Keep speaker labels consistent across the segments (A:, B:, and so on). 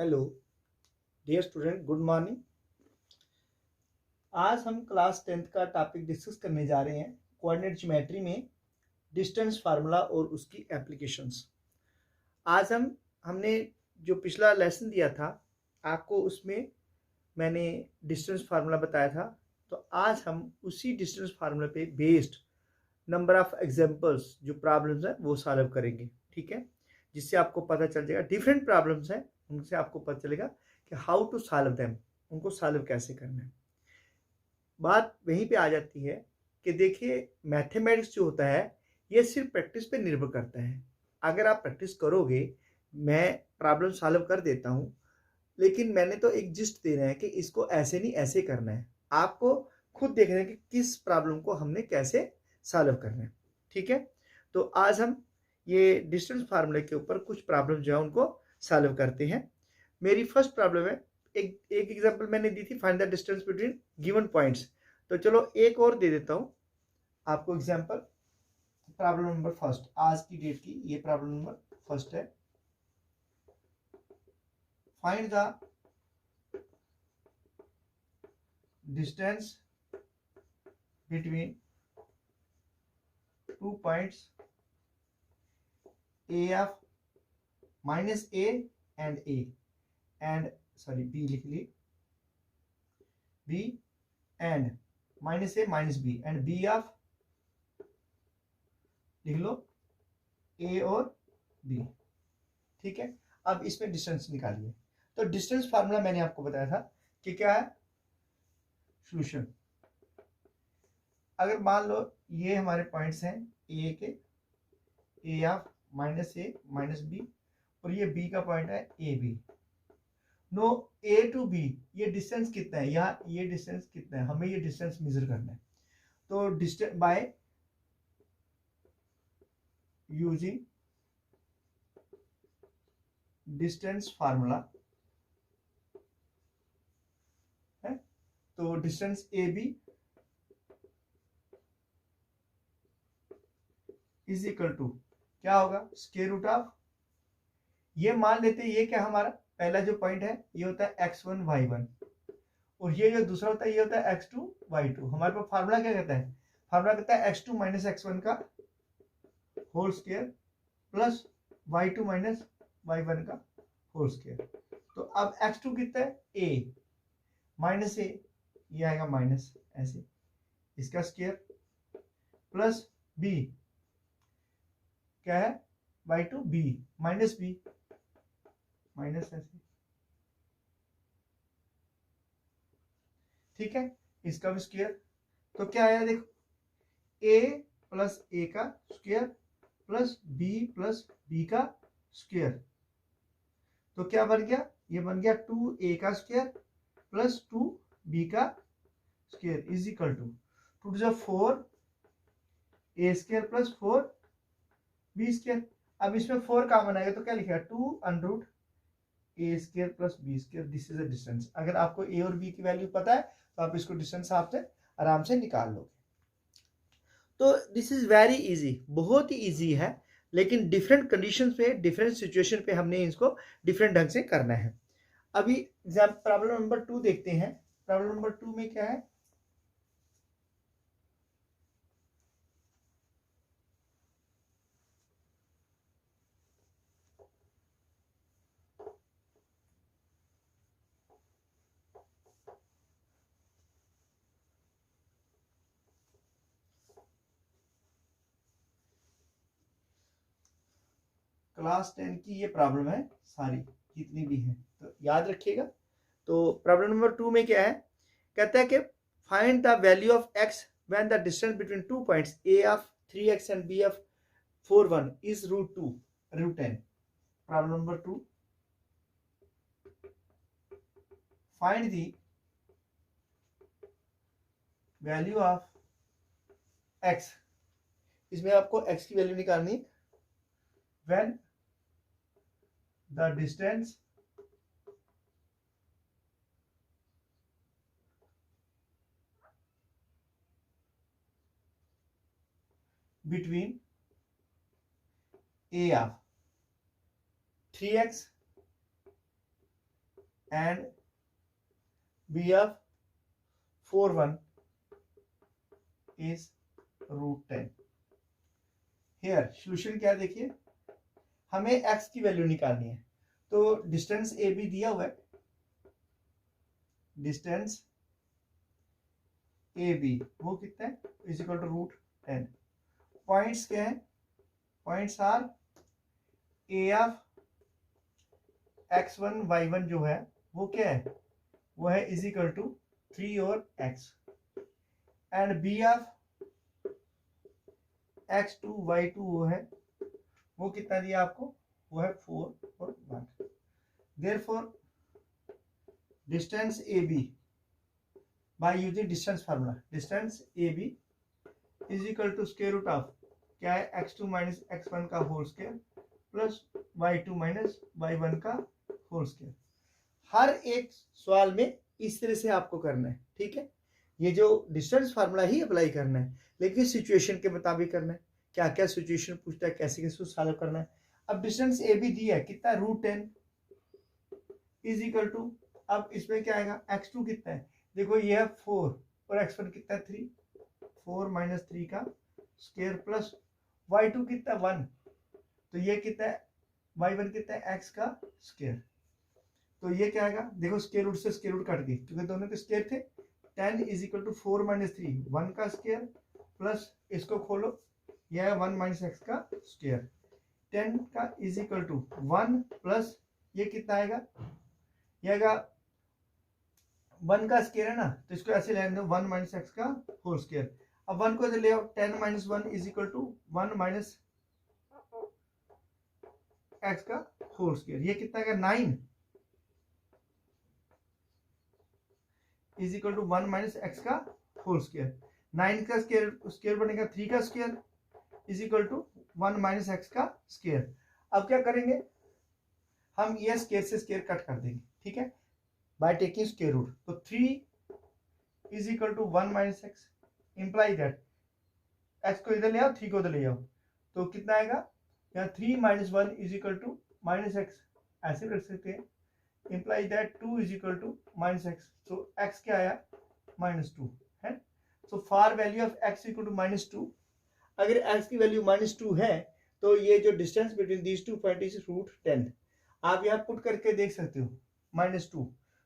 A: Hello dear student, good morning. आज हम class 10th का टॉपिक डिस्कस करने जा रहे हैं कोऑर्डिनेट ज्योमेट्री में डिस्टेंस फार्मूला और उसकी एप्लीकेशंस। आज हमने जो पिछला लेसन दिया था आपको, उसमें मैंने डिस्टेंस फार्मूला बताया था। तो आज हम उसी डिस्टेंस फार्मूला पे बेस्ड नंबर ऑफ एग्जांपल्स जो प्रॉब्लम्स हैं वो सॉल्व करेंगे, ठीक है। जिससे आपको पता चल जाएगा डिफरेंट प्रॉब्लम्स हैं, उनसे आपको पता चलेगा कि हाउ टू सॉल्व देम, उनको सॉल्व कैसे करना है। बात वहीं पे आ जाती है कि देखिए, मैथमेटिक्स जो होता है ये सिर्फ प्रैक्टिस पे निर्भर करता है। अगर आप प्रैक्टिस करोगे, मैं प्रॉब्लम सॉल्व कर देता हूँ, लेकिन मैंने तो एक जिस्ट दे रहे हैं कि इसको ऐसे नहीं ऐसे करना है। आपको खुद देखना है कि किस प्रॉब्लम को हमने कैसे सॉल्व करना है, ठीक है। तो आज हम ये डिस्टेंस फार्मूले के ऊपर कुछ प्रॉब्लम जो है उनको सॉल्व करते हैं। मेरी फर्स्ट प्रॉब्लम है, एक एग्जांपल मैंने दी थी, find the distance between given points. तो चलो एक और दे देता हूँ आपको एग्जांपल। प्रॉब्लम नंबर फर्स्ट, आज की डेट की ये प्रॉब्लम नंबर फर्स्ट है। Find the distance between two points A of minus A and A and sorry B लिख ली, B and minus A minus B and B of लिख लो ए और बी, ठीक है। अब इसमें डिस्टेंस निकालिए। तो डिस्टेंस फार्मूला मैंने आपको बताया था कि क्या है, सॉल्यूशन। अगर मान लो ये हमारे पॉइंट्स हैं ए के, A of minus A minus B, और ये बी का पॉइंट है A B. No A to B ये डिस्टेंस कितना है, यहाँ ये डिस्टेंस कितना है, हमें ये डिस्टेंस मेजर करना है। तो distance by using distance formula है, तो distance A B is equal to क्या होगा, स्क्वायर रूट ऑफ, ये मान लेते हैं ये क्या हमारा पहला जो पॉइंट है ये होता है x1 y1, और ये जो दूसरा होता है ये होता है x2 y2। हमारे पास फार्मूला क्या कहता है, फार्मूला कहता है x2 माइनस x1 का whole square plus y2 minus y1 का होल स्क्वायर। तो अब x2 कितना है a माइनस ए, ये आएगा माइनस ऐसे इसका स्क्वायर, प्लस b क्या है y2 b minus b minus ऐसे, ठीक है, इसका भी स्क्वायर। तो क्या आया देखो, a प्लस ए का स्क्वायर प्लस बी का स्क्वायर। तो क्या बन गया, ये बन गया 2a का स्क्वायर प्लस 2b का square is equal to 2 to 4 a square plus 4 b square. अब इसमें 4 कॉमन आएगा तो क्या लिखेगा, 2 under root A square plus B square. This is a distance. अगर आपको ए और बी की वैल्यू पता है तो आप इसको डिस्टेंस आपसे आराम से निकाल लोगे। तो दिस इज वेरी इजी, बहुत ही इजी है, लेकिन डिफरेंट कंडीशंस पे, डिफरेंट सिचुएशन पे हमने इसको डिफरेंट ढंग से करना है। अभी प्रॉब्लम नंबर 2 देखते हैं। प्रॉब्लम नंबर 2 में क्या है, क्लास 10 की ये प्रॉब्लम है सारी, जितनी भी है तो याद रखिएगा। तो प्रॉब्लम नंबर 2 में क्या है, कहता है कि find the value of x when the distance between two points a of 3x and b of 4 1 is √2 √10। Problem number 2, find the value of x, इसमें आपको x की वैल्यू निकालनी है when the distance between a of 3x and b of 4 1 is √10। Hair solution क्या देखिए, हमें x की value निकालनी है। तो डिस्टेंस ए बी दिया हुआ है, डिस्टेंस ए बी वो कितना है, इज इक्वल टू √10। पॉइंट्स क्या है, points R A of x1 y1 जो है वो क्या है, वो है इज इक्वल टू 3 और x, and b of x2 y2 वो है, वो कितना दिया आपको, वो है 4 और 1। Therefore distance A B by using distance formula, distance A B is equal to square root of क्या है, x2 माइनस x1 का whole square plus y2 minus y1 का होल स्क्वायर। हर एक सवाल में इस तरह से आपको करना है, ठीक है। ये जो डिस्टेंस फार्मूला ही अप्लाई करना है, लेकिन सिचुएशन के मुताबिक करना है, क्या क्या सिचुएशन पूछता है, कैसे कैसे सॉल्व करना है। अब डिस्टेंस ए बी दिया है कितना, √10 इज इक्वल टू, अब इसमें क्या आएगा, x2 कितना है, देखो ये है 4 और x1 कितना है 3, 4 माइनस 3 का स्क्वायर प्लस y2 कितना है 1, तो ये कितना है y1 कितना है x का स्क्वायर। तो ये क्या आएगा, देखो स्क्वायर रूट से स्क्वायर रूट कट गई क्योंकि दोनों के स्क्वायर थे। 10 इज इक्वल टू 4 माइनस 3 1 का स्क्वायर प्लस इसको खोलो, यह है 1 माइनस x का स्क्वायर। 10 का इज इक्वल टू 1 प्लस ये कितना आएगा, ये आएगा 1 का स्क्वायर है ना, तो इसको ऐसे लेने दो 1 माइनस x का होल स्क्वायर। अब 1 को इधर ले आओ, 10 minus 1 is equal to 1 minus x का होल स्क्वायर। ये कितना आएगा 9 is equal to 1 minus x का होल स्क्वायर। 9 का स्क्वायर बनेगा 3 का square is equal to 1 minus x का स्क्वायर। अब क्या करेंगे, हम ये स्क्वायर से स्क्वायर कट कर देंगे, ठीक है, बाय टेकिंग स्क्वायर रूट। तो 3 is equal to 1 minus x, imply that x को इधर ले आओ, 3 को इधर ले आओ, तो कितना आएगा, यहाँ 3 minus 1 is equal to minus x, ऐसे रख सकते हैं। imply that 2 is equal to minus x, so x क्या आया -2 है। so for value of x equal to -2, अगर x की वैल्यू -2 है तो ये जो distance between these two point is √10। आप यहाँ पुट करके देख सकते हो -2,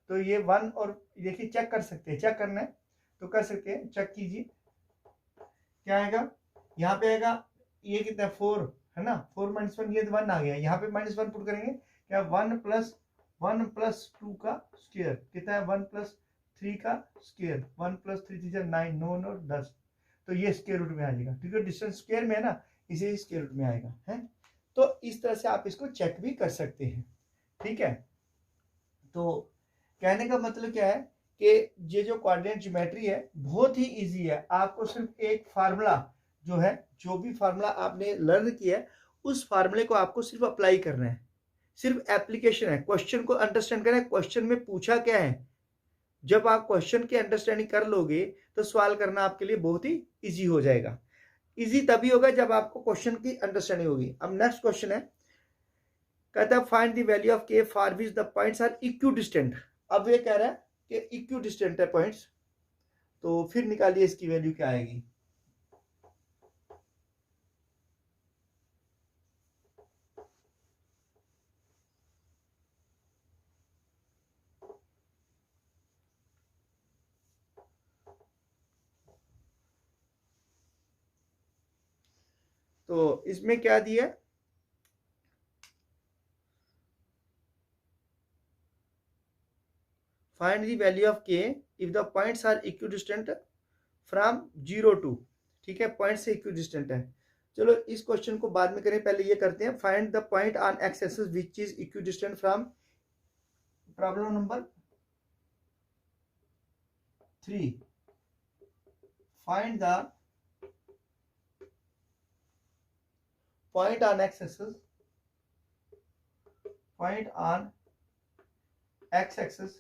A: तो ये 1 और देखिए चेक कर सकते हैं, चेक करना है तो कर सकते हैं, चेक कीजिए क्या आएगा, यहाँ पे आएगा ये कितना 4 है ना, 4 माइनस 1 ये 1 आ गया, यहाँ पे -1 पुट करेंगे क्या 1 प्लस 2 का स्क्वायर कितना है 1 प्लस 3 का स्क्वायर, 1 प्लस 3 3 9 9 और 10, तो ये स्क्वायर रूट में आ जाएगा क्योंकि डिस्टेंस स्क्वायर में है ना, इसे स्क्वायर रूट में आएगा है। तो इस तरह से आप इसको चेक भी कर सकते हैं, ठीक है। तो कहने का मतलब क्या है कि ये जो कोऑर्डिनेट ज्योमेट्री है बहुत ही इजी है, आपको सिर्फ एक फार्मूला जो है, जो भी फार्मूला आपने लर्न किया है उस फार्मूले को आपको सिर्फ अप्लाई करना है, सिर्फ एप्लीकेशन है। क्वेश्चन को अंडरस्टैंड करना है, क्वेश्चन में पूछा क्या है, जब आप क्वेश्चन की अंडरस्टैंडिंग कर लोगे तो सवाल करना आपके लिए बहुत ही इजी हो जाएगा। इजी तभी होगा जब आपको क्वेश्चन की अंडरस्टैंडिंग होगी। अब नेक्स्ट क्वेश्चन है, कहता है find the value of k for which the points are equidistant. अब ये कह रहा है कि इक्विडिस्टेंट है पॉइंट्स, तो फिर निकालिए इसकी वैल्यू क्या आएगी। तो इसमें क्या दिया है, find the value of k if the points are equidistant from 0 to, ठीक है, पॉइंट से इक्विडिस्टेंट है। चलो इस क्वेश्चन को बाद में करें, पहले ये करते हैं, find the point on x axis which is equidistant from, problem number 3, find the point on x-axis, point on x-axis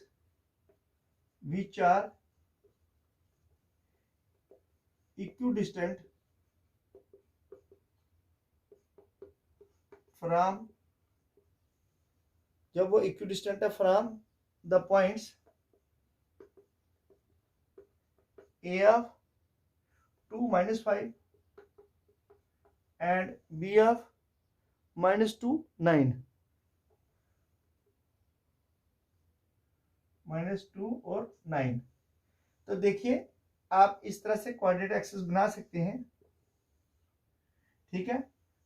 A: which are equidistant from, जब वो इक्विडिस्टेंट है from the points A of 2 minus 5 and B of -2 9 -2 और 9। तो देखिए आप इस तरह से कोऑर्डिनेट एक्सिस बना सकते हैं। ठीक है,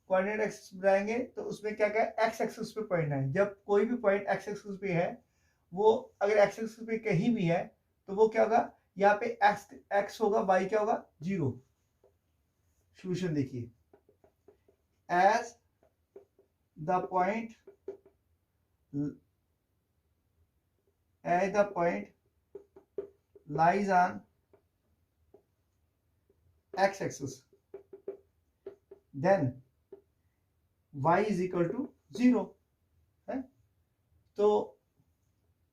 A: कोऑर्डिनेट एक्सिस बनाएंगे तो उसमें क्या क्या एक्स एक्सिस पे पॉइंट है। जब कोई भी पॉइंट एक्स एक्सिस पे है, वो अगर एक्स एक्सिस पे कहीं भी है तो वो क्या होगा, यहाँ पे एक्स एक्स होगा, वाई क्या होगा 0। सॉल्यूशन देखिए, as the point lies on x axis, then y is equal to 0 है। तो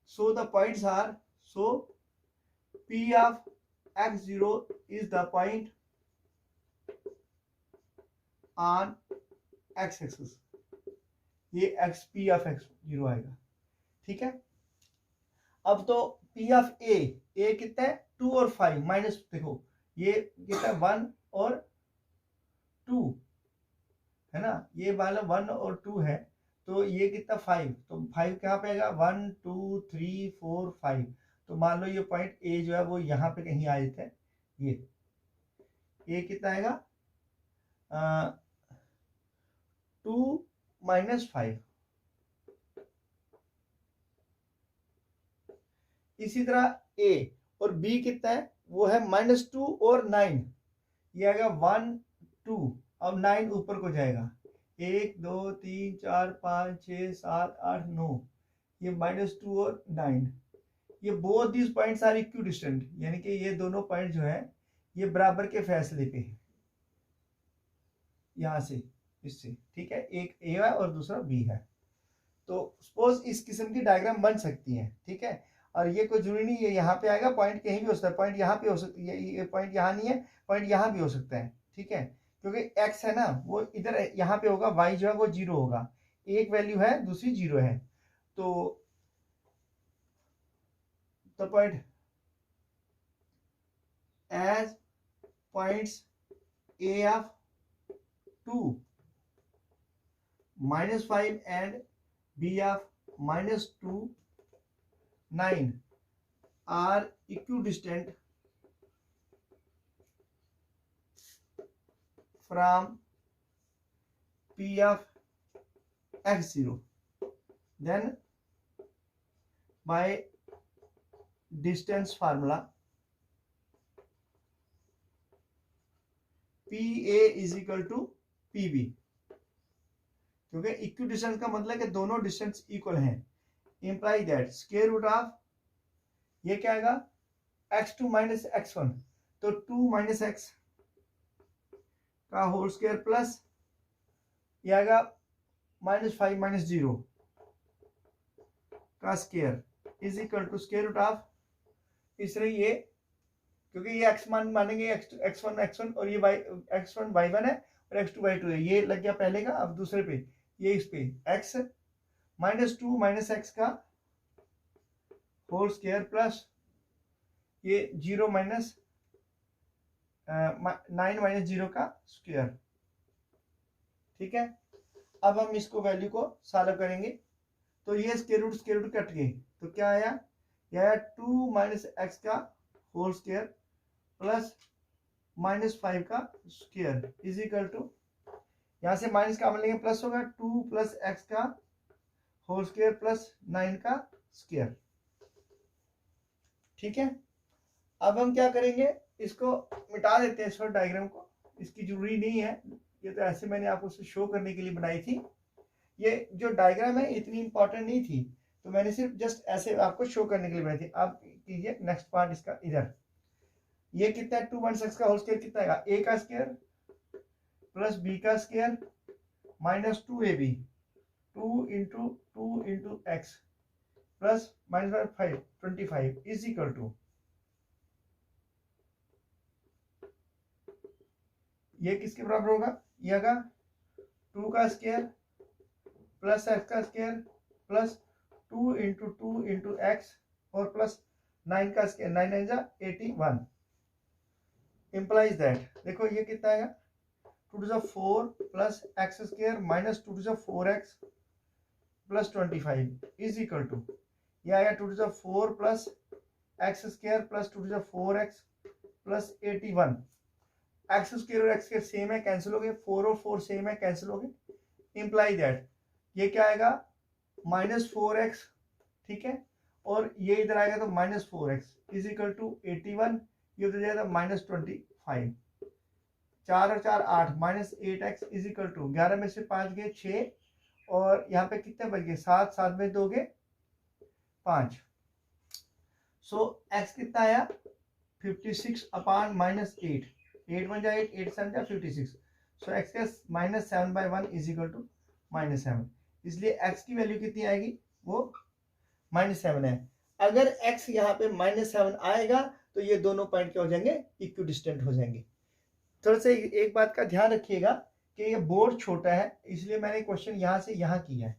A: so the points are, so p of x0 is the point on x axis, ये x p of x0 आएगा। ठीक है, अब तो p of a कितना है 2 और 5 माइनस, देखो ये कितना है 1 और 2 है ना, ये वाला 1 और 2 है, तो ये कितना 5, तो 5 कहाँ पे आएगा 1 2 3 4 5। तो मान लो ये पॉइंट ए जो है वो यहाँ पे कहीं आ जाता है, ये कितना आएगा 2 minus 5। इसी तरह ए और बी कितना है, वो है -2 और 9, ये आएगा 1 2, अब 9 ऊपर को जाएगा 1 2 3 4 5 6 7 8 9, ये -2 और 9, ये both this points are equidistant, यानी कि ये दोनों पॉइंट जो है ये बराबर के फासले पे है, यहां से इससे। ठीक है, एक ए है और दूसरा बी है। तो सपोज इस किस्म की डायग्राम बन सकती है। ठीक है, और ये कोई जरूरी नहीं, ये यहाँ पे आएगा, पॉइंट कहीं भी हो सकता है, पॉइंट यहाँ पे हो सकती है, ये पॉइंट यहाँ नहीं है, पॉइंट यहाँ भी हो सकता है। ठीक है, क्योंकि एक्स है ना वो इधर यहाँ पे होगा, वाई जो है वो 0 होगा, एक वैल्यू है दूसरी 0 है। तो point as points A of 2 -5 and b of -2 9 are equidistant from p of x0, then by distance formula PA is equal to PB, क्योंकि इक्वी डिस्टेंस का मतलब कि दोनों डिस्टेंस इक्वल हैं, imply that square root of ये क्या आएगा x2 minus x1, तो 2 माइनस x का होल स्क्वायर प्लस ये आएगा -5 माइनस 0 का square is equal to square root of, इसलिए ये क्योंकि ये x मान मानेंगे x1 और ये x1 y1 है और x2 y2 है, ये लग गया पहले का। अब दूसरे पे ये इस पे x -2 माइनस x का होल स्क्वायर प्लस ये 0 माइनस 9 माइनस 0 का स्क्वायर। ठीक है, अब हम इसको वैल्यू को सॉल्व करेंगे, तो ये स्क्वायर रूट कट गए, तो क्या आया, ये आया 2 माइनस एक्स का होल स्क्वायर प्लस -5 का स्क्वायर इज इक्वल टू, यहां से माइनस का लेंगे प्लस होगा 2 प्लस एक्स का होल स्क्वायर प्लस 9 का स्क्वायर। ठीक है, अब हम क्या करेंगे, इसको मिटा देते हैं इस डायग्राम को, इसकी जरूरी नहीं है, ये तो ऐसे मैंने आपको शो करने के लिए बनाई थी। ये जो डायग्राम है इतनी इंपॉर्टेंट नहीं थी, तो मैंने सिर्फ जस्ट ऐसे आपको शो करने के लिए बनाई थी। आप कीजिए नेक्स्ट पार्ट इसका, इधर ये कितना है 2 माइनस एक्स का होल स्क्वायर कितना आएगा, ए का स्क्वायर प्लस बी का square minus 2ab 2 into x plus -5 25 is equal to, ये किसके बराबर होगा, ये होगा 2 का स्क्वायर प्लस एक्स का square plus 2 into 2 into x और प्लस 9 का स्क्वायर, 9 9 जा 81 इम्प्लाइज दैट, देखो ये कितना आएगा 2 to the 4 plus x square minus 2 to the 4x plus 25 is equal to, ये आएगा 2 to the 4 plus x square plus 2 to the 4x plus 81। X square और एक्स स्क्वायर सेम है, cancel हो गए, 4 और 4 सेम है, कैंसिल हो गए। इम्प्लाई दैट ये क्या आएगा -4x, ठीक है, और ये इधर आएगा तो -4x इज इक्वल टू 81, ये उधर जाएगा -25, 4 और 4 8 -8x इज इक्वल टू 11 में से 5 गए 6 और यहाँ पे कितने बच गए 7, 7 में 2 गए 5। सो x कितना आया 56 अपान -8, 8 1 जा 8, 8 7 जा 56। सो x का -7/1 इज इक्वल टू -7, इसलिए x की वैल्यू कितनी आएगी वो -7 है। अगर x यहाँ पे -7 आएगा तो ये दोनों पॉइंट क्या हो जाएंगे, इक्विडिस्टेंट हो जाएंगे। थोड़ा सा एक बात का ध्यान रखिएगा कि ये बोर्ड छोटा है, इसलिए मैंने क्वेश्चन यहाँ से यहाँ किया है,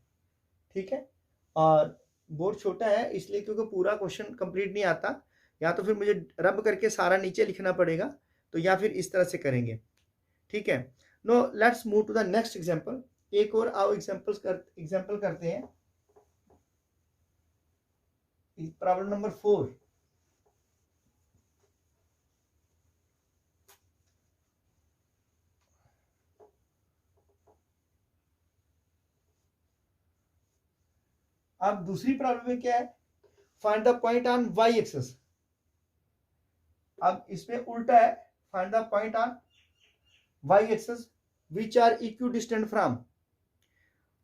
A: ठीक है, और बोर्ड छोटा है इसलिए क्योंकि पूरा क्वेश्चन कंप्लीट नहीं आता, या तो फिर मुझे रब करके सारा नीचे लिखना पड़ेगा, तो या फिर इस तरह से करेंगे, ठीक है। No let's move to the next example, एक और आओ एग्जांपल करते हैं। प्रॉब्लम नंबर 4, अब दूसरी प्रॉब्लम में क्या है, find the point on y axis. अब इसमें उल्टा है, find the point on y axis which are equidistant from,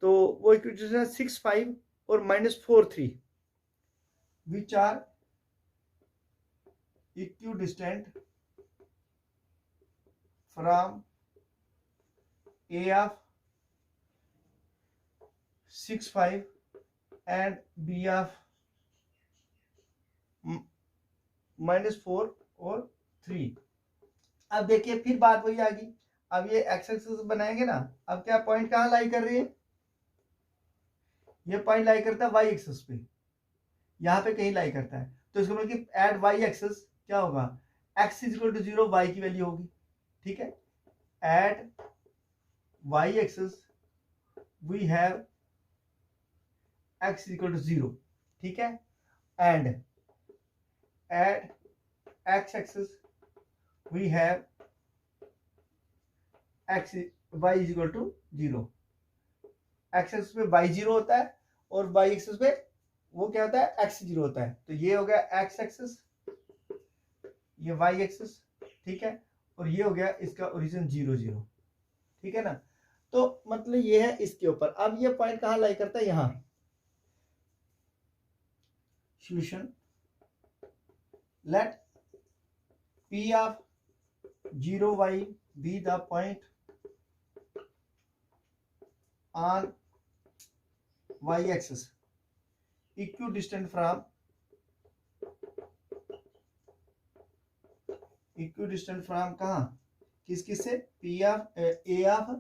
A: तो वो इक्विडिस्टेंट 6 5 और -4 3, which are equidistant from A of 6 5 and B of -4 और 3। अब देखिए फिर बात वही आ गई, अब ये एक्स एक्सिस बनाएंगे ना, अब क्या पॉइंट कहाँ लाई कर रही है, ये पॉइंट लाई करता है वाई एक्सिस पे, यहाँ पे कहीं लाई करता है, तो इसका मतलब कि एट वाई एक्सिस क्या होगा, x is equal to 0, y की वैल्यू होगी, ठीक है, at y axis we have x equal to 0, ठीक है, and at x axis we have x y is equal to 0। x axis पे y 0 होता है और y axis पे वो क्या होता है x 0 होता है, तो ये हो गया x axis, ये y axis, ठीक है, और ये हो गया इसका ओरिजिन 0 0, ठीक है ना। तो मतलब ये है इसके ऊपर, अब ये पॉइंट कहां लाई करता है, यहां। Solution, let P of 0y be the point on y axis equidistant from कहां, किस से, P of A of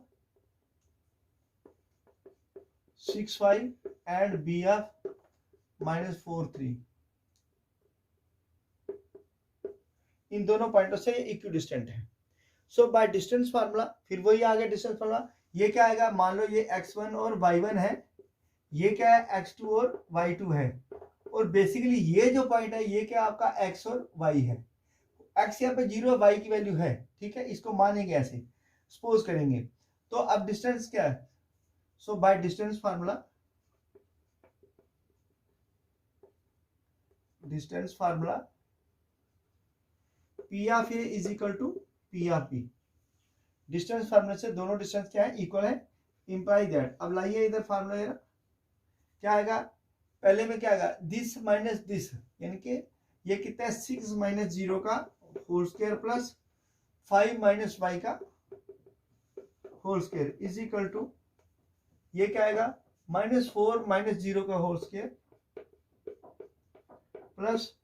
A: 6 5 and B of -4 3, इन दोनों पॉइंटों से इक्विडिस्टेंट है। सो बाय डिस्टेंस फार्मूला, फिर वही आ गया डिस्टेंस फार्मूला, ये क्या आएगा, मान लो ये x1 और y1 है, ये क्या है x2 और y2 है, और बेसिकली ये जो पॉइंट है ये क्या आपका x और y है, x यहाँ पे 0 y की वैल्यू है, ठीक है, इसको मानेंगे ऐसे सपोज करेंगे, तो अब डिस्टेंस क्या है, so by distance formula, P of A is equal to P of B, distance formula से दोनों डिस्टेंस क्या है, इक्वल है, इंप्लाई दैट। अब लाइए इधर फार्मूला, क्या आएगा, पहले में क्या आएगा, दिस माइनस दिस, यानी कि ये कितना है 6 - 0 का होल स्क्वायर प्लस 5 - y का whole square is equal to, ये क्या आएगा -4 - 0 का होल स्क्वायर प्लस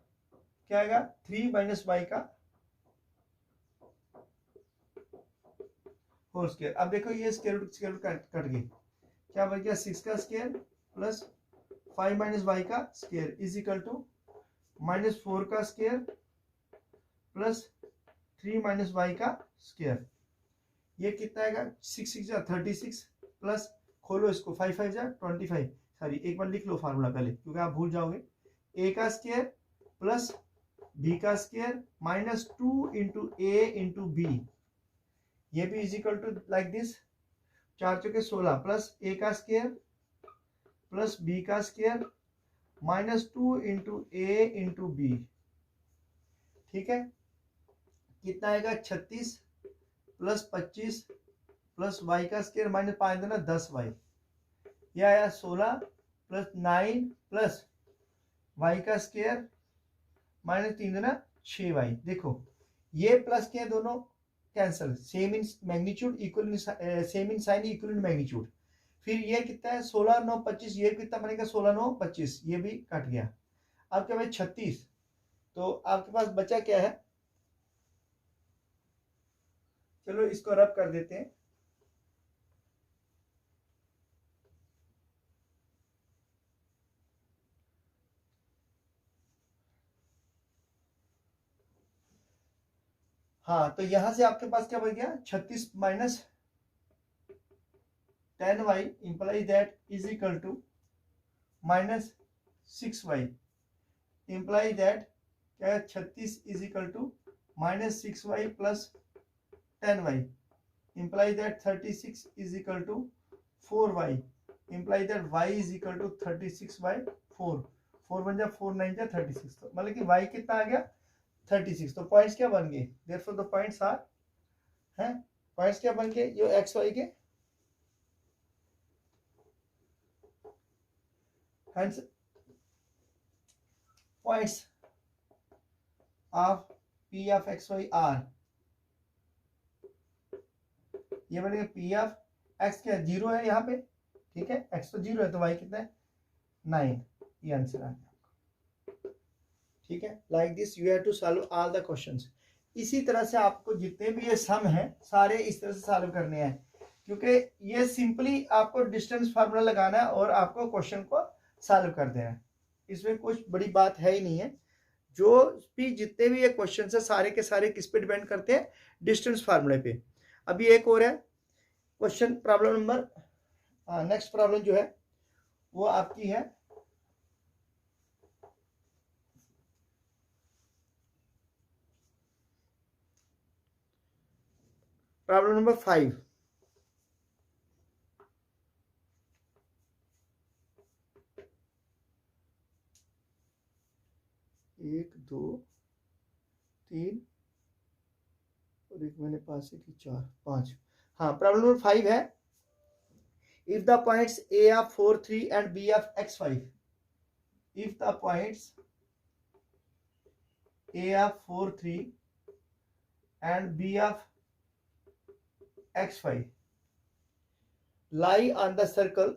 A: क्या आएगा 3 - y का होल स्क्वायर। अब देखो ये स्क्वायर रूट कट गई, क्या बच गया 6 का स्क्वायर प्लस 5 माइनस वाई का स्क्वायर इज इक्वल टू -4 का स्क्वायर प्लस 3 माइनस वाई का स्क्वायर। ये कितना आएगा 6 6 जा 36 प्लस खोलो इसको 5 5 जा 25। सॉरी एक बार लिख लो फार्मूला पहले क्योंकि आप भूल जाओगे। ए का स्क्वायर प्लस बी का square -2 into a into b, ये भी is equal to like this 4 चौके 16 प्लस ए का स्क्वायर प्लस बी का square -2 into a into b. ठीक है, कितना आएगा 36 प्लस 25 प्लस वाई का स्क्वायर -5 देना 10 वाई, यह आया 16 प्लस 9 प्लस वाई का स्क्वायर -3 देना 6 वाई। देखो ये प्लस के दोनों cancel, same in magnitude equal in same in sign equal in magnitude. फिर ये कितना है 16 9 25, ये कितना बनेगा 16 9 25, ये भी कट गया। अब क्या भाई 36, तो आपके पास बचा क्या है, चलो इसको रब कर देते हैं। हाँ तो यहां से आपके पास क्या बच गया 36 minus 10y imply that is equal to -6y imply that क्या है 36 is equal to -6y plus 10y imply that 36 is equal to 4y imply that y is equal to 36/4। 4 बन जा 4 9 जा 36, तो मतलब कि y कितना आ गया 36। तो पॉइंट्स क्या बन गए, देयरफॉर द पॉइंट्स आर हैं, पॉइंट्स क्या बन गए जो एक्स वाई के, hence points of p of x y r, ये बनेगा p of x क्या 0 है यहाँ पे, ठीक है x तो 0 है तो y कितना है 9, ये आंसर आ गया। ठीक है, like this you have to solve all the questions. इसी तरह से आपको जितने भी ये सम हैं सारे इस तरह से सॉल्व करने हैं, क्योंकि ये सिंपली आपको डिस्टेंस फार्मूला लगाना है और आपको क्वेश्चन को सॉल्व कर देना है, इसमें कुछ बड़ी बात है ही नहीं है। जो भी जितने भी ये क्वेश्चन है सारे के सारे किस पे डिपेंड करते हैं, डिस्टेंस फार्मूले पे। अभी एक और है question, problem number next problem जो है वो आपकी है प्रॉब्लम नंबर 5। एक दो तीन और एक मैंने पास से की 4 5। हाँ प्रॉब्लम नंबर 5 है, if the points a of 4 3 and b of x 5, if the points a of 4 3 and b of x 5 lie on the circle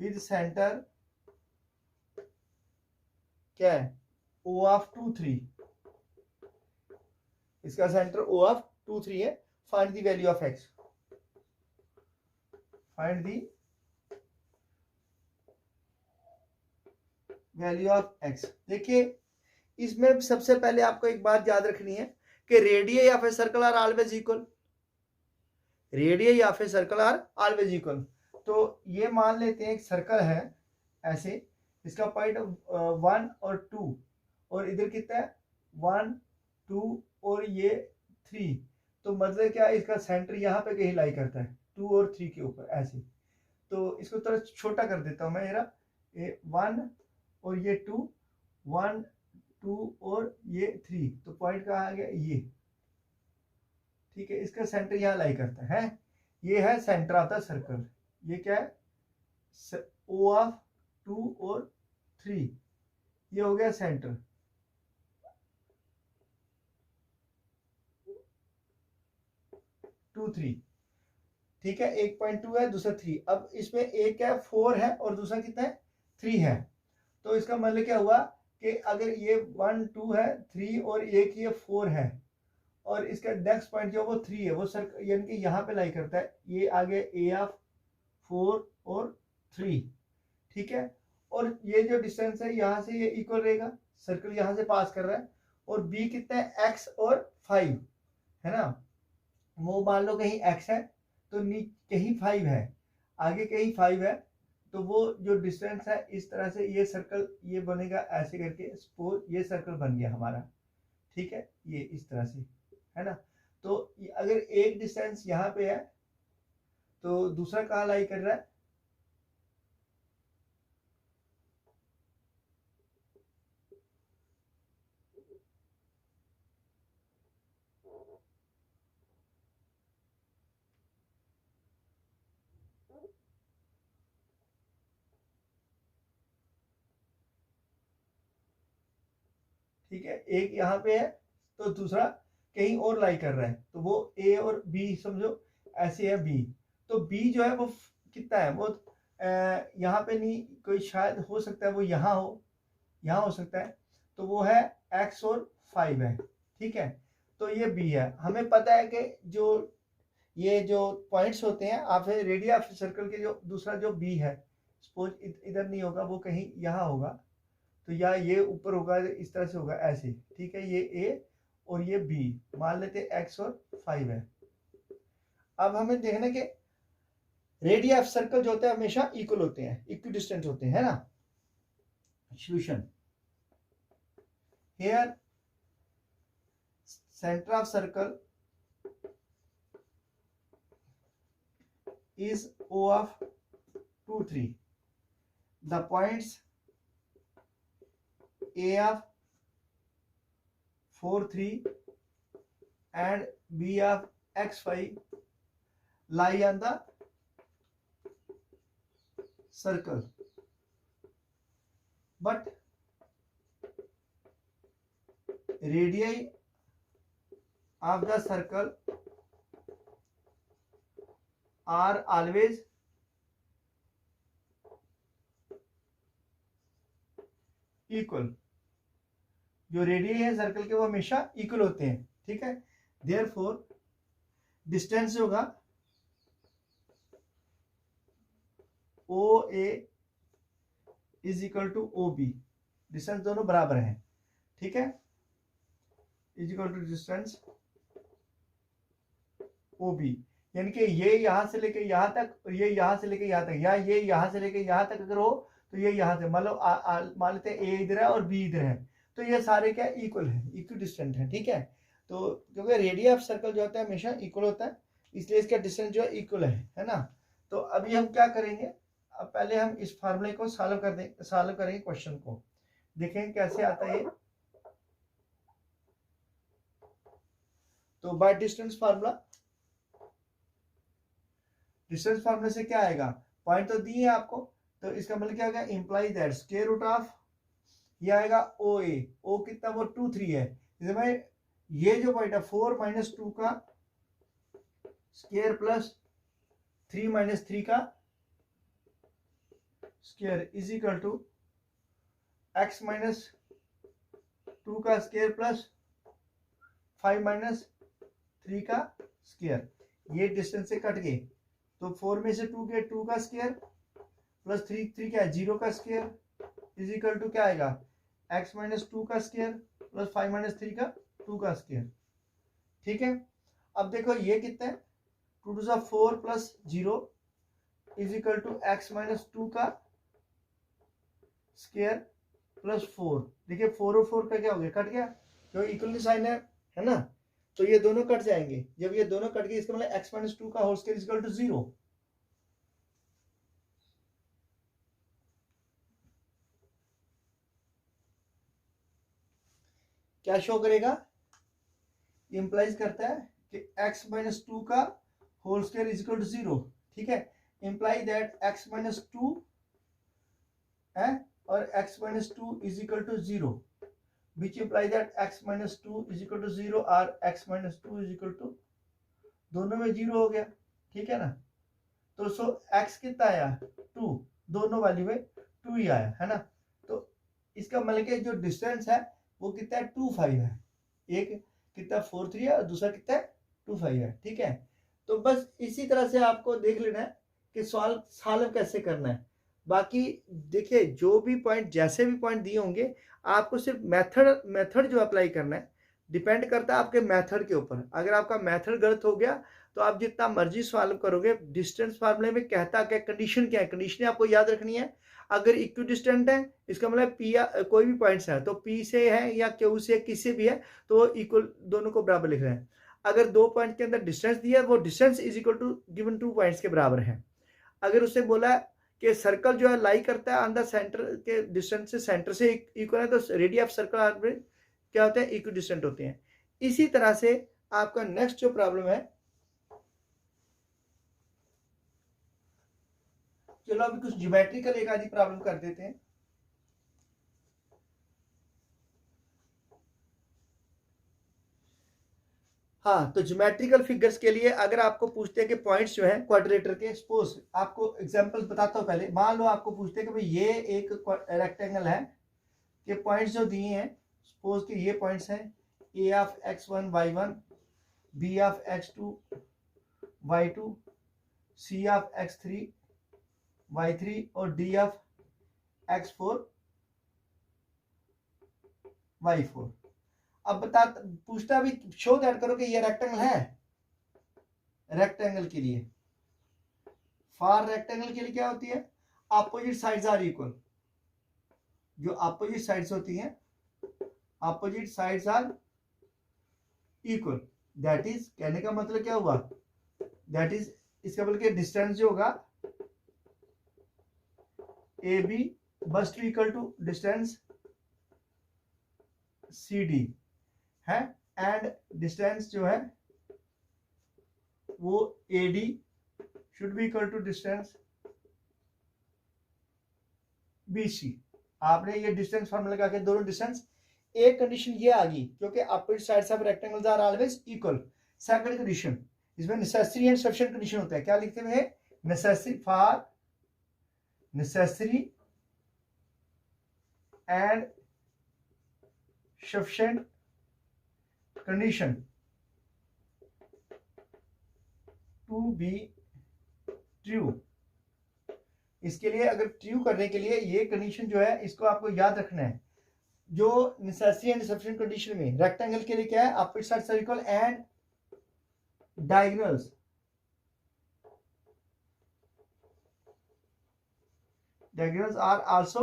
A: with center क्या है O of 2 3, इसका सेंटर O of 2 3 है। Find the value of x, find the value of x। देखिए इसमें सबसे पहले आपको एक बात याद रखनी है कि radius of a circle are always equal, radius of a circle are always equal. तो ये मान लेते हैं एक सर्कल है ऐसे, इसका पॉइंट 1 और 2 और इधर कितना है 1 2 और ये 3, तो मतलब क्या है इसका सेंटर यहाँ पे कहीं लाई करता है 2 और 3 के ऊपर ऐसे। तो इसको थोड़ा छोटा कर देता हूँ मैं, मेरा 1 और ये 2 1 2 और ये 3, तो पॉइंट कहाँ आ गया ये, ठीक है। इसका सेंटर यहाँ लाई करता है, ये है सेंटर ऑफ द सर्कल। ये क्या है O ऑफ 2 और 3, ये हो गया सेंटर। टू 3, ठीक है, 1.2 है दूसरा 3। अब इसमें एक है 4 है और दूसरा कितना है 3 है, तो इसका मतलब क्या हुआ कि अगर ये 1 2 है 3 और एक ये 4 है और इसका नेक्स्ट पॉइंट जो वो 3 है, वो सर्कल यानी कि यहाँ पे लाई करता है। ये आ गया ए ऑफ 4 और 3, ठीक है। और ये जो डिस्टेंस है यहाँ से ये इक्वल रहेगा, सर्कल यहाँ से पास कर रहा है। और बी कितना है, एक्स और 5 है ना। वो मान लो कहीं x है तो कहीं 5 है, आगे कहीं 5 है, तो वो जो डिस्टेंस है इस तरह से ये सर्कल ये बनेगा ऐसे करके। सपोज ये सर्कल बन गया हमारा, ठीक है, ये इस तरह से है ना। तो अगर एक डिस्टेंस यहाँ पे है तो दूसरा कहाँ लाई कर रहा है, ठीक है, एक यहाँ पे है तो दूसरा कहीं और लाई कर रहा है, तो वो ए और बी समझो ऐसे है बी। तो बी जो है वो कितना है, वो यहाँ पे नहीं, कोई शायद हो सकता है वो यहाँ हो सकता है, तो वो है x और 5 है, ठीक है। तो ये b है। हमें पता है कि जो ये जो पॉइंट्स होते हैं आप रेडियस ऑफ सर्कल के जो दूसरा जो b है, सपोज इधर नहीं होगा, वो कहीं यहाँ होगा, तो या ये ऊपर होगा, इस तरह से होगा ऐसे, ठीक है। ये a और ये b मान लेते x और 5 है। अब हमें देखना कि रेडियस ऑफ सर्कल जो होता है हमेशा इक्वल होते हैं, इक्विडिस्टेंट होते हैं, है ना। Solution, here center of circle is O of 2 3, the points A of 4 3 and B of x 5 lie on the circle, but radii of the circle are always equal। जो रेडियस है circle के वो हमेशा equal होते हैं, ठीक है। Therefore distance होगा O A is equal to O B, distance दोनों बराबर हैं, ठीक है, is equal to distance O B. यानी कि ये यहां से लेके यहां तक और ये यहां से लेके यहां तक, या ये यहां से लेके यहां तक अगर हो तो ये यहां से मान लो मान लेते हैं ए इधर है और बी इधर है, तो ये सारे क्या इक्वल है, इक्वल डिस्टेंट है, ठीक है। तो क्योंकि रेडियस ऑफ सर्कल जो होता है हमेशा इक्वल होता है, इसलिए इसका डिस्टेंस जो है इक्वल है ना। तो अभी हम क्या करेंगे, अब पहले हम इस फार्मूले को सॉल्व करेंगे क्वेश्चन को, देखें कैसे आता है। तो बाय डिस्टेंस फार्मूला, डिस्टेंस फार्मूले से क्या आएगा, पॉइंट तो दिए है आपको, तो इसका मतलब क्या होगा, imply that square root of ये आएगा ओ ए, ओ कितना वो 2 3 है, इसमें ये जो पॉइंट है 4 - 2 का स्क्वायर प्लस 3 - 3 का square is equal to x - 2 का स्क्वायर प्लस 5 - 3 का स्क्वायर। ये डिस्टेंस से कट गए, तो 4 में से 2 के 2 का स्क्वायर प्लस 3 क्या है 0 का स्क्वायर इज इक्वल टू क्या आएगा x - 2 का स्क्वायर प्लस 5 - 3 का 2 का स्क्वायर, ठीक है। अब देखो ये कितना है, 2 2 4 plus 0 is equal to x - 2 का स्क्वायर प्लस 4। देखिए 4 और 4 का क्या हो गया, कट गया, क्योंकि इक्वल साइन है ना, तो ये दोनों कट जाएंगे। जब ये दोनों कट गए इसका मतलब x - 2 का whole square is equal to 0। क्या शो करेगा, इंप्लाइज करता है कि x - 2 का whole square is equal to 0, ठीक है। इंप्लाई दैट x - 2 है और x - 2 is equal to 0, which imply that x - 2 is equal to 0 और x - 2 is equal to दोनों में 0 हो गया, ठीक है ना। तो सो x कितना आया 2, दोनों वैल्यू में 2 ही आया, है ना। तो इसका मतलब कि जो डिस्टेंस है वो कितना है 2 5 है, एक कितना 4 3 है और दूसरा कितना है 2 5 है। ठीक है, तो बस इसी तरह से आपको देख लेना है कि सवाल सॉल्व कैसे करना है। बाकी देखिए जो भी पॉइंट जैसे भी पॉइंट दिए होंगे आपको सिर्फ मेथड जो अप्लाई करना है, डिपेंड करता है आपके मेथड के ऊपर। अगर आपका मेथड गलत हो गया तो आप जितना मर्जी सॉल्व करोगे, डिस्टेंस फार्मूले में कहता क्या, कंडीशन क्या है, कंडीशन आपको याद रखनी है। अगर इक्वी डिस्टेंट है इसका मतलब पी या कोई भी पॉइंट्स है तो पी से है या क्यू से किसी भी है तो इक्वल, दोनों को बराबर लिख रहे हैं। अगर 2 पॉइंट के अंदर डिस्टेंस दिया है वो distance is equal to given 2 points के बराबर है। अगर उससे बोला कि सर्कल जो है लाई करता है ऑन द सेंटर के डिस्टेंस से सेंटर से इक्वल है तो रेडियस ऑफ सर्कल क्या होते हैं, इक्वी डिस्टेंट होते हैं। इसी तरह से आपका नेक्स्ट जो प्रॉब्लम है, चलो अभी कुछ ज्योमेट्रिकल एक आधी प्रॉब्लम कर देते हैं। हाँ, तो ज्योमेट्रिकल फिगर्स के लिए अगर आपको पूछते हैं कि पॉइंट्स जो है क्वाड्रिलेटरल के, सपोज आपको एग्जांपल्स बताता हूँ पहले। मान लो आपको पूछते हैं कि भाई ये एक रेक्टेंगल है कि पॉइंट्स जो दिए हैं, सपोज कि ये पॉइंट्स हैं a of x1 y1, b of x2 y2, c of x3 y3 और d ऑफ x4 y4। अब बता पूछता भी शो दैट करो कि ये रेक्टेंगल है। रेक्टेंगल के लिए, फॉर रेक्टेंगल के लिए क्या होती है, अपोजिट साइड्स आर इक्वल। जो अपोजिट साइड्स होती हैं, opposite sides are equal, that is कहने का मतलब क्या हुआ, दैट इज इसका बल्कि डिस्टेंस जो होगा ए b must be equal to distance c d है, एंड डिस्टेंस जो है वो a d should be equal to distance b c. आपने ये डिस्टेंस फॉर्मूला लगा के दोनों डिस्टेंस, एक कंडीशन ये आ गई क्योंकि opposite sides of rectangles are always equal. Second condition, इसमें नेसेसरी एंड सफिशिएंट कंडीशन होता है। क्या लिखते हैं, necessary for necessary and sufficient condition to be true. इसके लिए अगर ट्रू करने के लिए ये कंडीशन जो है इसको आपको याद रखना है। जो नेसेसरी एंड सफिशिएंट कंडीशन में रेक्टेंगल के लिए क्या है, opposite sides are equal and diagonals are also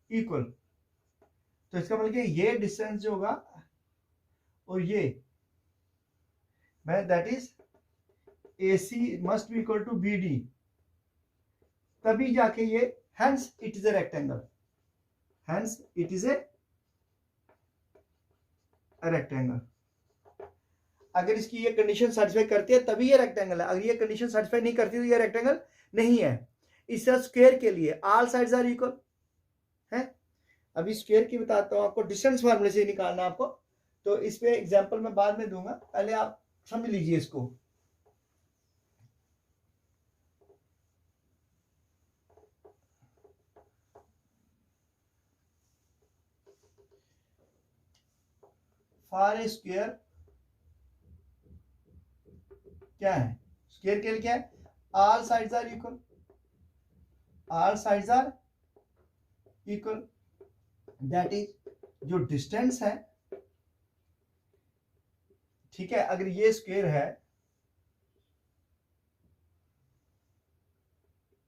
A: equal. तो इसका मतलब कि ये डिस्टेंस जो होगा और ये that is AC must be equal to BD, तभी जाके ये hence it is a rectangle, hence it is a rectangle. अगर इसकी ये कंडीशन सेटिस्फाई करती है तभी ये रेक्टेंगल है, अगर ये कंडीशन सेटिस्फाई नहीं करती तो ये रेक्टेंगल नहीं है। इस स्क्वायर के लिए ऑल साइड्स आर इक्वल है। अभी स्क्वायर की बताता हूं आपको, डिस्टेंस फार्मूले से निकालना आपको, तो इस पे एग्जांपल मैं बाद में दूंगा, पहले आप समझ लीजिए इसको। फॉर ए स्क्वायर क्या है, स्क्वायर के लिए क्या है, all sides are equal, all sides are equal, that is जो डिस्टेंस है, ठीक है। अगर ये स्क्वायर है,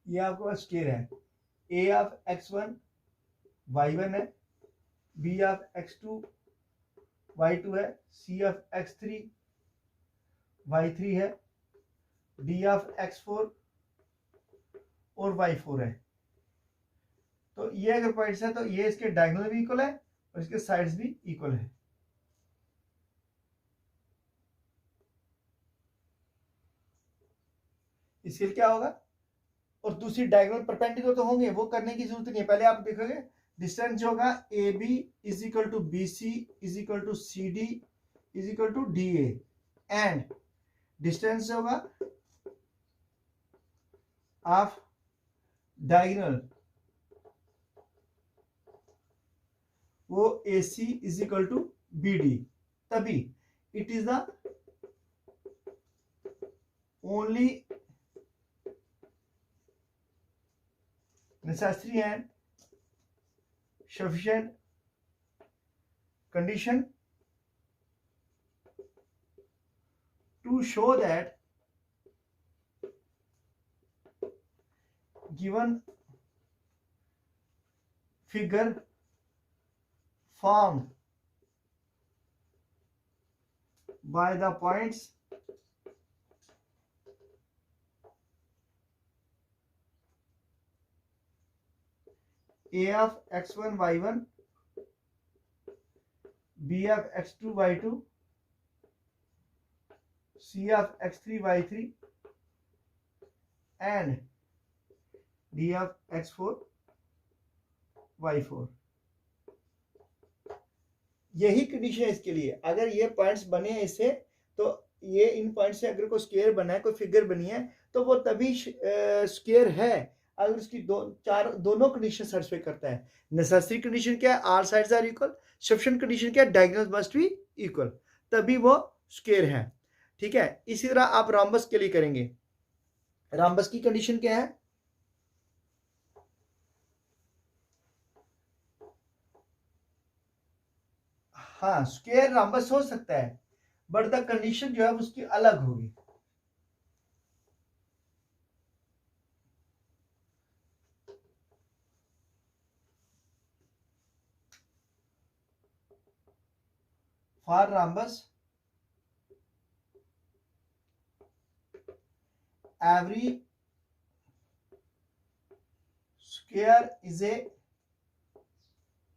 A: ये आपको स्क्वायर है, a ऑफ x1 y1 है, b ऑफ x2 y2 है, c ऑफ x3 y3 है, d ऑफ x4 और y4 है। तो ये अगर पॉइंट्स है तो ये इसके डायगोनल भी इक्वल है और इसके साइड्स भी इक्वल है। इसके क्या होगा, और दूसरी डायगोनल परपेंडिकुलर तो होंगे, वो करने की जरूरत नहीं है। पहले आप देखोगे डिस्टेंस जो होगा ए B is equal to B C is equal to C D is equal to D A, and distance जो होगा ऑफ डायगोनल वो A C is equal to B D. तभी it is the only necessary and sufficient condition to show that given figure formed by the points A of x1 y1, B of x2 y2, C of x3 y3 and D of x4 y4। यही condition है इसके लिए। अगर ये points बने हैं इससे, तो ये इन पॉइंट से अगर कोई स्क्वायर बना है, कोई फिगर बनी है, तो वो तभी स्क्वायर है अगर उसकी दोनों कंडीशन सेटिस्फाई करता है। नेसेसरी कंडीशन क्या है? All sides are equal. Sufficient condition क्या है? डायगोनल मस्ट बी इक्वल, तभी वो स्क्वायर है। ठीक है, इसी तरह आप रॉम्बस के लिए करेंगे। रॉम्बस की कंडीशन क्या है? हाँ, स्क्वायर रॉम्बस हो सकता है, बट द कंडीशन जो है उसकी अलग होगी। For rhombus every square is a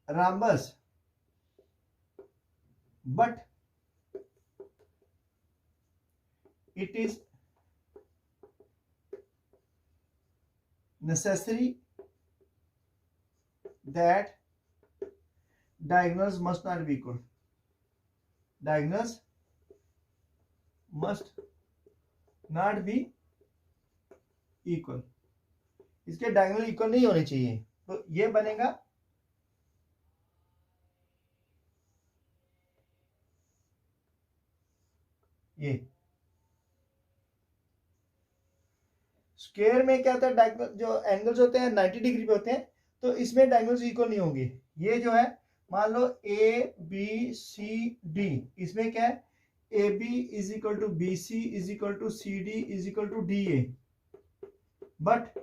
A: rhombus, but it is necessary that diagonals must not be equal. Diagonals must not be equal. इसके डायगोनल इक्वल नहीं होने चाहिए। तो ये बनेगा ये। स्क्वायर में क्या होता है? डायगोनल जो एंगल्स होते हैं 90 डिग्री पे होते हैं, तो इसमें डायगोनल्स इक्वल नहीं होंगे। ये जो है, मान लो ए बी सी डी, इसमें क्या है? A B is equal to B C is equal to C D is equal to D A, but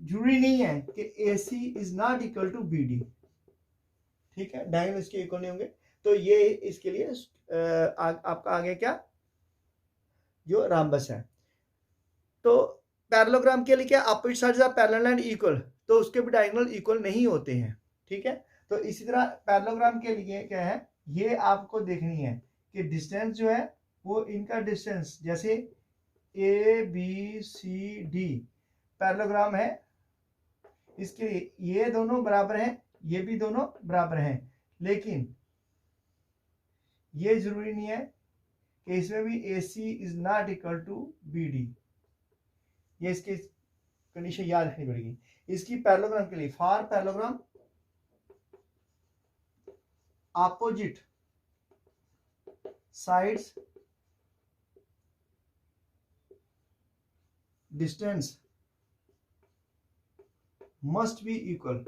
A: जरूरी नहीं है कि A C is not equal to B D. ठीक है, डायगोनल इसके इक्वल नहीं होंगे। तो ये इसके लिए आपका आगे क्या, जो रॉम्बस है। तो पैरेललोग्राम के लिए क्या, opposite sides are parallel and equal, तो उसके भी डायगोनल इक्वल नहीं होते हैं। ठीक है, तो इसी तरह पैरेललोग्राम के लिए क्या है, ये आपको देखनी है कि डिस्टेंस जो है वो इनका डिस्टेंस, जैसे a b c d parallelogram है, इसके लिए ये दोनों बराबर हैं, ये भी दोनों बराबर हैं, लेकिन ये जरूरी नहीं है कि इसमें भी A C is not equal to B D. ये इसकी कंडीशन याद रखनी पड़ेगी। इसकी पैरेललोग्राम के लिए, for parallelogram opposite sides distance must be equal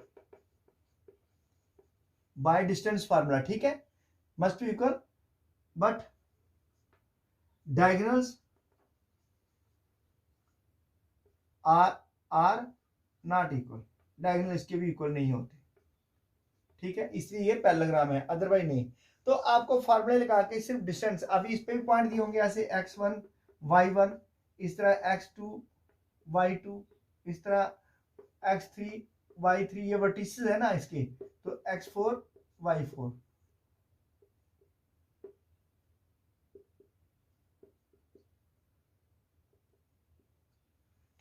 A: by distance formula. ठीक है, must be equal, but diagonals are not equal. Diagonal इसके भी इक्वल नहीं होते। ठीक है, इसलिए ये पैरेललोग्राम है, अदरवाइज नहीं। तो आपको फार्मूले लगा के सिर्फ डिस्टेंस, अभी इस पे भी पॉइंट दिए होंगे, ऐसे x1 y1, इस तरह x2 y2, इस तरह x3 y3, ये वर्टिसेस है ना इसके, तो x4 y4।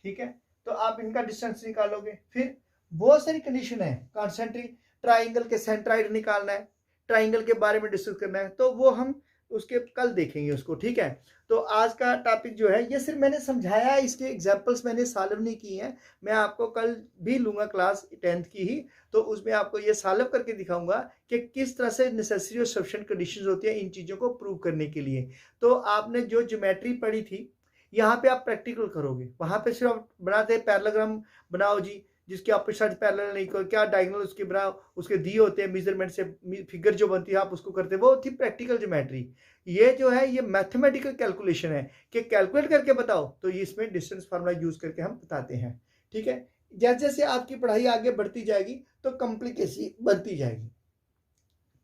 A: ठीक है, तो आप इनका डिस्टेंस निकालोगे। फिर बहुत सारी कंडीशन है, कॉन्सेंट्रिक ट्राइंगल के सेंट्राइड निकालना है, ट्राइंगल के बारे में डिस्कस करना है, तो वो हम उसके कल देखेंगे उसको, ठीक है। तो आज का टॉपिक जो है ये सिर्फ मैंने समझाया है, इसके एग्जांपल्स मैंने सॉल्व नहीं किए हैं। मैं आपको कल भी लूँगा क्लास 10th की ही, तो उसमें आपको ये सॉल्व करके दिखाऊंगा कि किस तरह से नेसेसरी और सफिशिएंट कंडीशंस होती है इन चीज़ों को प्रूव करने के लिए। तो आपने जो ज्योमेट्री पढ़ी थी, यहाँ पे आप प्रैक्टिकल करोगे, वहाँ पे सिर्फ आप बनाते पैरेललोग्राम बनाओ जी, जिसके आप सच पैरेलल नहीं करो, क्या डायगोनल उसके बनाओ, उसके दिए होते हैं मेजरमेंट से फिगर जो बनती है आप उसको करते, वो थी प्रैक्टिकल ज्योमेट्री। ये जो है ये मैथमेटिकल कैलकुलेशन है कि कैलकुलेट करके बताओ, तो ये इसमें डिस्टेंस फार्मूला यूज करके हम बताते हैं, ठीक है। जैसे जैसे आपकी पढ़ाई आगे बढ़ती जाएगी तो कॉम्प्लिकेसी बढ़ती जाएगी,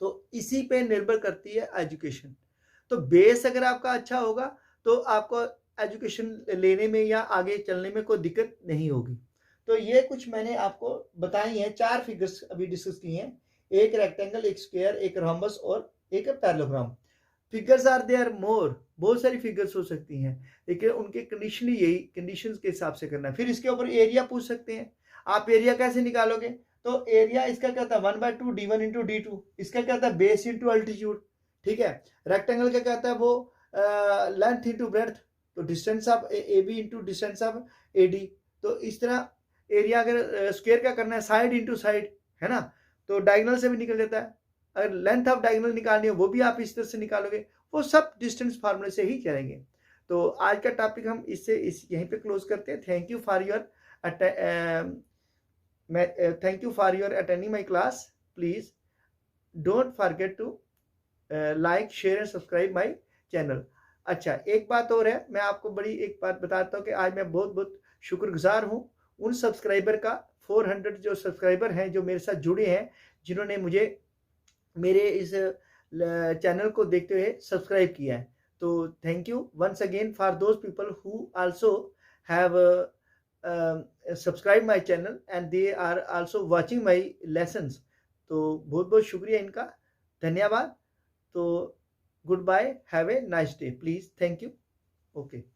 A: तो इसी पे निर्भर करती है एजुकेशन। तो बेस अगर आपका अच्छा होगा तो आपको एजुकेशन लेने में या आगे चलने में कोई दिक्कत नहीं होगी। तो ये कुछ मैंने आपको बताई हैं, 4 फिगर्स अभी डिस्कस की हैं, एक रेक्टेंगल, एक स्क्वायर, एक रोम्बस और एक parallelogram. Figures are there more, बहुत सारी फिगर्स हो सकती हैं, लेकिन उनके कंडीशन यही कंडीशंस के हिसाब से करना है। फिर इसके ऊपर एरिया पूछ सकते हैं, आप एरिया कैसे निकालोगे? तो एरिया इसका क्या था, 1/2 d1 इंटू d2, इसका क्या था, बेस इंटू अल्टीट्यूड, ठीक है। रेक्टेंगल का क्या था, वो लेंथ इंटू ब्रेड्थ, तो distance of a b into distance of a d. तो इस तरह एरिया अगर स्क्वायर का करना है, साइड इंटू साइड, है ना, तो डायगोनल से भी निकल जाता है। अगर लेंथ ऑफ डायगोनल निकालनी है वो भी आप इस तरह से निकालोगे, वो सब डिस्टेंस फार्मूले से ही करेंगे। तो आज का टॉपिक हम यहीं पे क्लोज करते हैं। Thank you for your attending my class. Please don't forget to like, share and subscribe my channel. अच्छा, एक बात और है, मैं आपको बड़ी एक बात बताता हूँ कि आज मैं बहुत बहुत शुक्रगुजार हूँ उन सब्सक्राइबर का, 400 जो सब्सक्राइबर हैं जो मेरे साथ जुड़े हैं, जिन्होंने मुझे मेरे इस चैनल को देखते हुए सब्सक्राइब किया है। तो thank you once again for those people who also have subscribe my channel and they are also watching my lessons. तो बहुत बहुत शुक्रिया इनका, धन्यवाद। तो good bye, have a nice day, please, thank you, okay.